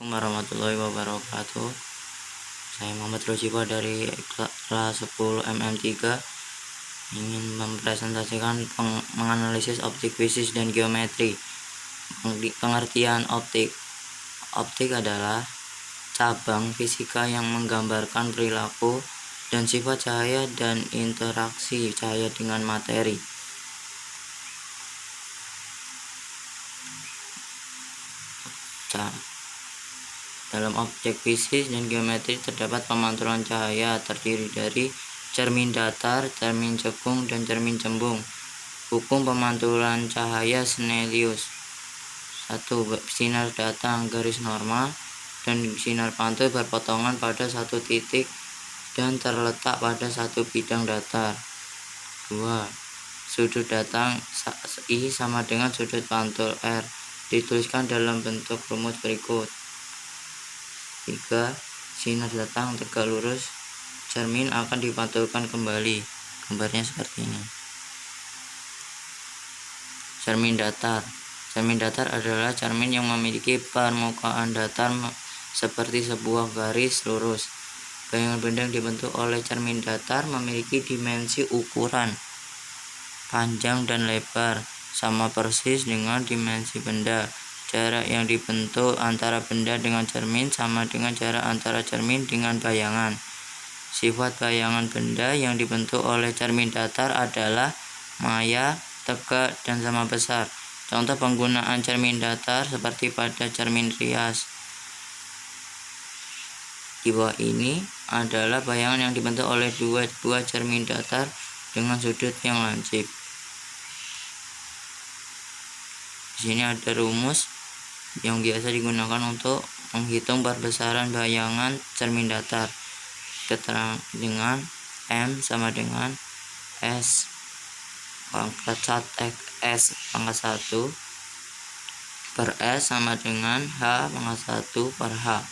Warahmatullahi wabarakatuh. Saya Muhammad Rojiba dari kelas 10 MM3 ingin mempresentasikan menganalisis optik fisik dan geometri. Pengertian optik. Optik adalah cabang fisika yang menggambarkan perilaku dan sifat cahaya dan interaksi cahaya dengan materi. Dalam objek fisik dan geometri terdapat pemantulan cahaya terdiri dari cermin datar, cermin cekung, dan cermin cembung. Hukum pemantulan cahaya Snellius. 1. Sinar datang garis normal dan sinar pantul berpotongan pada satu titik dan terletak pada satu bidang datar. 2. Sudut datang I sama dengan sudut pantul R. Dituliskan dalam bentuk rumus berikut. 3. Sinar datang tegak lurus, cermin akan dipantulkan kembali. Gambarnya seperti ini. Cermin datar. Cermin datar adalah cermin yang memiliki permukaan datar seperti sebuah garis lurus. Bayangan benda yang dibentuk oleh cermin datar memiliki dimensi ukuran, panjang dan lebar sama persis dengan dimensi benda. Jarak yang dibentuk antara benda dengan cermin sama dengan jarak antara cermin dengan bayangan. Sifat bayangan benda yang dibentuk oleh cermin datar adalah maya, tegak, dan sama besar. Contoh penggunaan cermin datar seperti pada cermin rias. Di bawah ini adalah bayangan yang dibentuk oleh dua buah cermin datar dengan sudut yang lancip. Di sini ada rumus yang biasa digunakan untuk menghitung perbesaran bayangan cermin datar. Keterangan dengan M sama dengan S pangkat 1 per S sama dengan H pangkat 1 per H.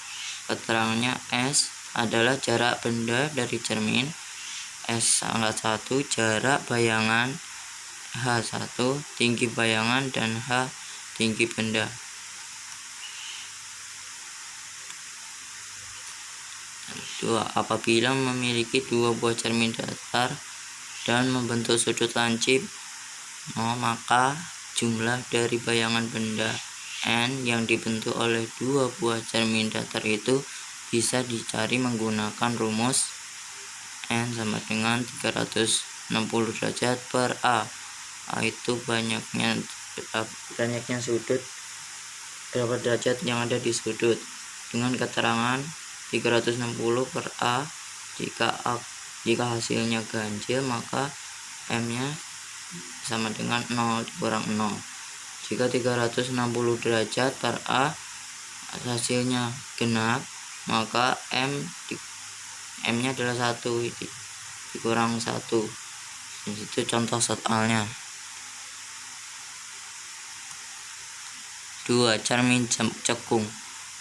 Keterangannya S adalah jarak benda dari cermin, S pangkat 1 jarak bayangan, H1 tinggi bayangan, dan H tinggi benda. 2. Apabila memiliki dua buah cermin datar dan membentuk sudut lancip, maka jumlah dari bayangan benda N yang dibentuk oleh dua buah cermin datar itu bisa dicari menggunakan rumus N sama dengan 360 derajat per A. A itu banyaknya sudut, berapa derajat yang ada di sudut. Dengan keterangan 360 per A, jika hasilnya ganjil maka M nya sama dengan 0 dikurang 0. Jika 360 derajat per A hasilnya genap, maka M nya adalah 1 dikurang 1. Itu contoh soalnya. 2. Cermin cekung.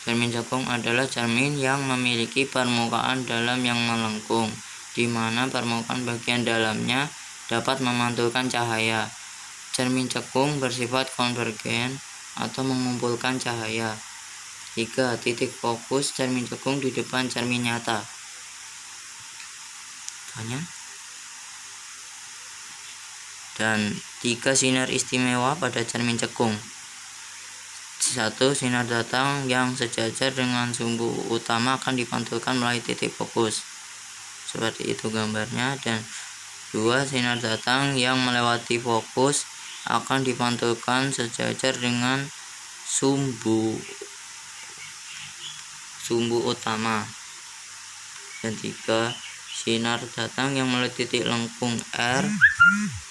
Cermin cekung adalah cermin yang memiliki permukaan dalam yang melengkung, di mana permukaan bagian dalamnya dapat memantulkan cahaya. Cermin cekung bersifat konvergen atau mengumpulkan cahaya. 3. Titik fokus cermin cekung di depan cermin nyata. Dan 3. Sinar istimewa pada cermin cekung. 1. Sinar datang yang sejajar dengan sumbu utama akan dipantulkan melalui titik fokus. Seperti itu gambarnya. Dan 2. Sinar datang yang melewati fokus akan dipantulkan sejajar dengan sumbu utama. Dan 3. Sinar datang yang melalui titik lengkung R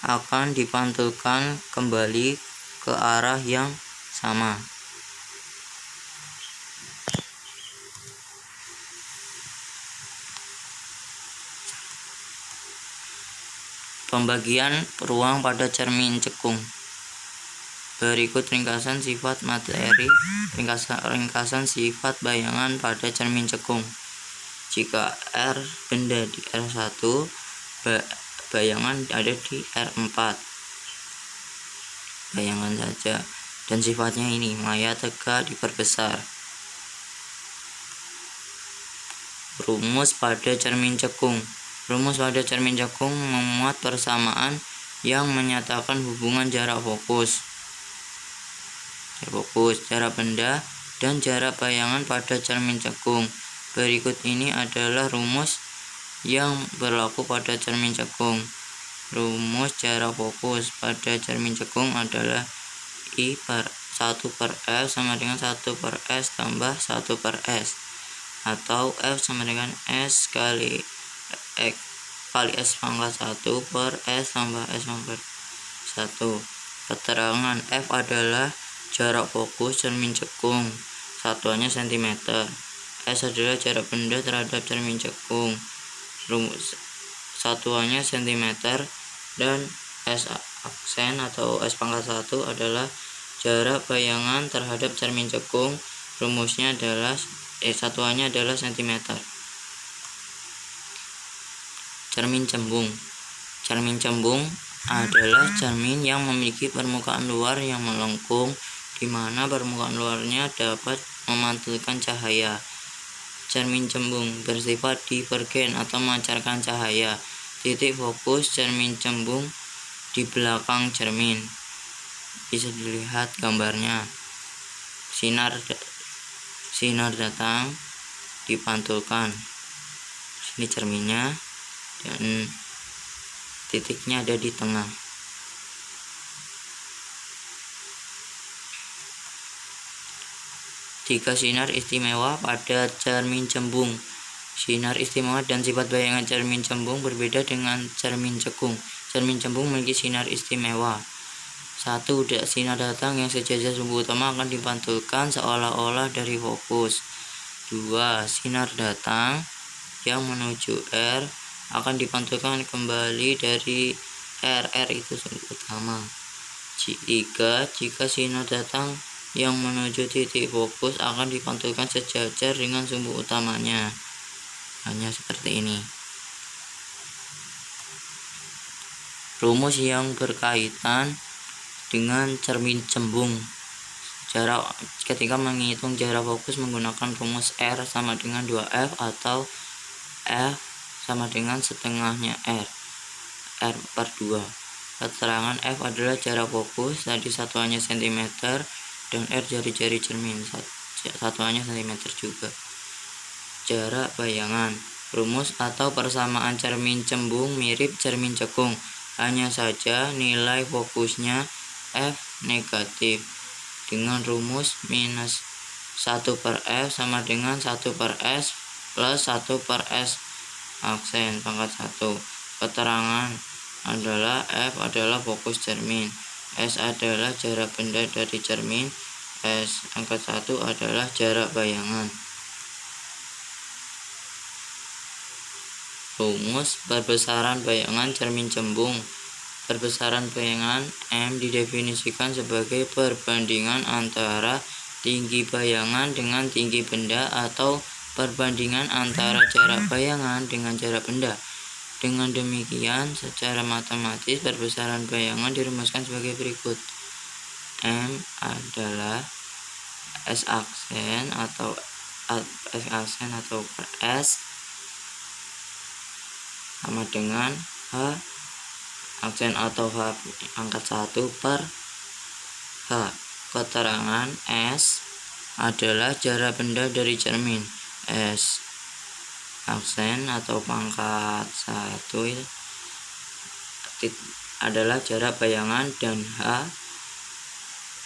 akan dipantulkan kembali ke arah yang sama. Pembagian ruang pada cermin cekung. Berikut ringkasan sifat materi, ringkasan sifat bayangan pada cermin cekung. Jika R benda di R1, bayangan ada di R4. Bayangan saja. Dan sifatnya ini, maya tegak diperbesar. Rumus pada cermin cekung. Rumus pada cermin cekung memuat persamaan yang menyatakan hubungan jarak fokus, jarak benda, dan jarak bayangan pada cermin cekung. Berikut ini adalah rumus yang berlaku pada cermin cekung. Rumus jarak fokus pada cermin cekung adalah I per 1 per F sama dengan 1 per S tambah 1 per S, atau F sama dengan S kali S pangkat 1 per S tambah S pangkat 1. Keterangan F adalah jarak fokus cermin cekung, satuannya cm. S adalah jarak benda terhadap cermin cekung, satuannya cm. Dan S aksen atau S pangkat 1 adalah jarak bayangan terhadap cermin cekung, rumusnya adalah satuannya adalah cm. Cermin cembung. Cermin cembung adalah cermin yang memiliki permukaan luar yang melengkung, di mana permukaan luarnya dapat memantulkan cahaya. Cermin cembung bersifat divergen atau memancarkan cahaya. Titik fokus cermin cembung di belakang cermin. Bisa dilihat gambarnya. Sinar datang, dipantulkan. Ini cerminnya, dan titiknya ada di tengah. Tiga sinar istimewa pada cermin cembung. Sinar istimewa dan sifat bayangan cermin cembung berbeda dengan cermin cekung. Cermin cembung memiliki sinar istimewa. 1. Sinar datang yang sejajar sumbu utama akan dipantulkan seolah-olah dari fokus. 2. Sinar datang yang menuju R akan dipantulkan kembali dari R itu sumbu utama. 3. Jika sinar datang yang menuju titik fokus akan dipantulkan sejajar dengan sumbu utamanya. Hanya seperti ini. Rumus yang berkaitan dengan cermin cembung. Ketika menghitung jarak fokus menggunakan rumus R sama dengan 2F atau F sama dengan setengahnya R per 2. Keterangan F adalah jarak fokus, tadi satuannya cm, dan R jari-jari cermin, satuannya cm juga. Jarak bayangan. Rumus atau persamaan cermin cembung mirip cermin cekung, hanya saja nilai fokusnya F negatif. Dengan rumus minus 1 per F sama dengan 1 per S plus 1 per S aksen pangkat 1. Keterangan adalah F adalah fokus cermin, S adalah jarak benda dari cermin, S angkat 1 adalah jarak bayangan. Rumus perbesaran bayangan cermin cembung. Perbesaran bayangan M didefinisikan sebagai perbandingan antara tinggi bayangan dengan tinggi benda atau perbandingan antara jarak bayangan dengan jarak benda. Dengan demikian, secara matematis perbesaran bayangan dirumuskan sebagai berikut. M adalah S aksen atau S sama dengan H aksen atau H angkat 1 per H. Keterangan S adalah jarak benda dari cermin, S aksen atau pangkat 1 adalah jarak bayangan, dan H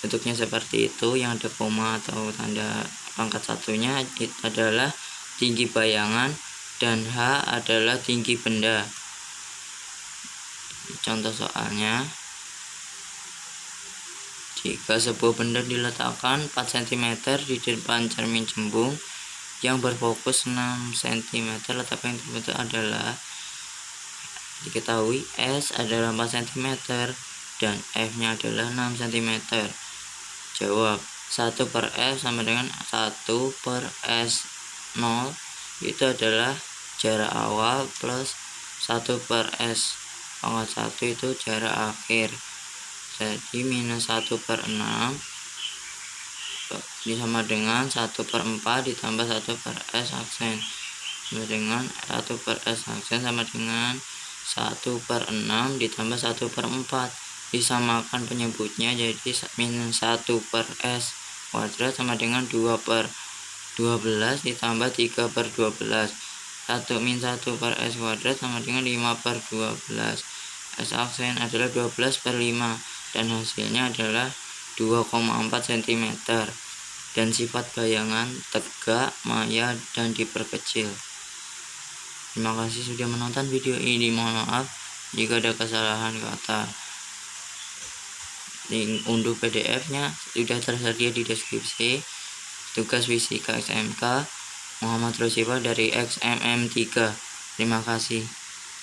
bentuknya seperti itu yang ada koma atau tanda pangkat satunya adalah tinggi bayangan, dan H adalah tinggi benda. Contoh soalnya, jika sebuah benda diletakkan 4 cm di depan cermin cembung yang berfokus 6 cm, letak yang terbentuk adalah, diketahui S adalah 4 cm dan F nya adalah 6 cm. Jawab, 1 per F sama dengan 1 per S0, itu adalah jarak awal, plus 1 per S pangkat 1 itu jarak akhir. Jadi minus 1 per 6 sama dengan 1 per 4 ditambah 1 per S aksen. sama dengan 1/S aksen sama dengan 1/6 ditambah 1/4. Disamakan penyebutnya, jadi minus 1/S kuadrat sama dengan 2/12 ditambah 3/12. 1-1/S kuadrat sama dengan 5/12. S aksen adalah 12/5 dan hasilnya adalah 2,4 cm. Dan sifat bayangan tegak, maya, dan diperkecil. Terima kasih sudah menonton video ini. Mohon maaf jika ada kesalahan kata. Link unduh PDF-nya sudah tersedia di deskripsi. Tugas fisika SMK Muhammad Rosifa dari XMM3. Terima kasih.